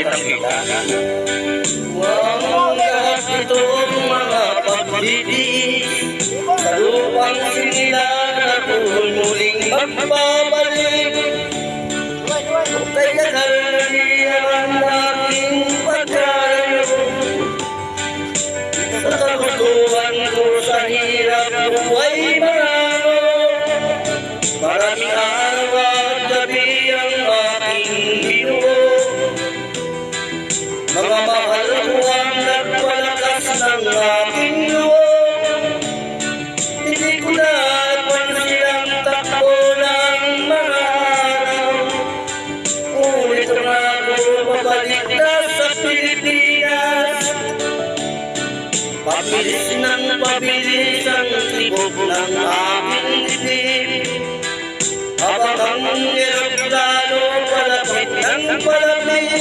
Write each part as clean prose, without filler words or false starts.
kita. Huwag lahat itong mga pagdidiis sa lupang sinilang ako muling magbabalik. Kaya nalalihan ang aking pagkalayo sa kagustuhan ko sa hirap buhay marami. Maraming araw at gabi ang aking binuo. Mga mahal ko ang nagpalakas ng aking loob. Hindi ko na pansin ang takbo ng mga araw. Ulit na ako pabalik na sa Pilipinas. Pabilis ng pabilis ang tibok ng aking dibdib. Habang ang eroplano palapit ng palapit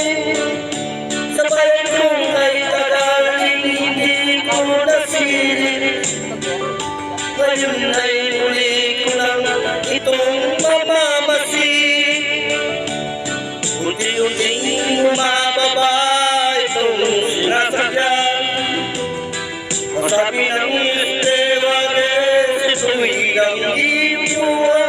sa bayan kong kay Tagalog, hindi ko nasilip. Ngayon ay muli ko lang itong mamamasid. Unti-unting bumababa itong sinasadyan. Masabi ng Estebanes, ito'y ang ibuwan.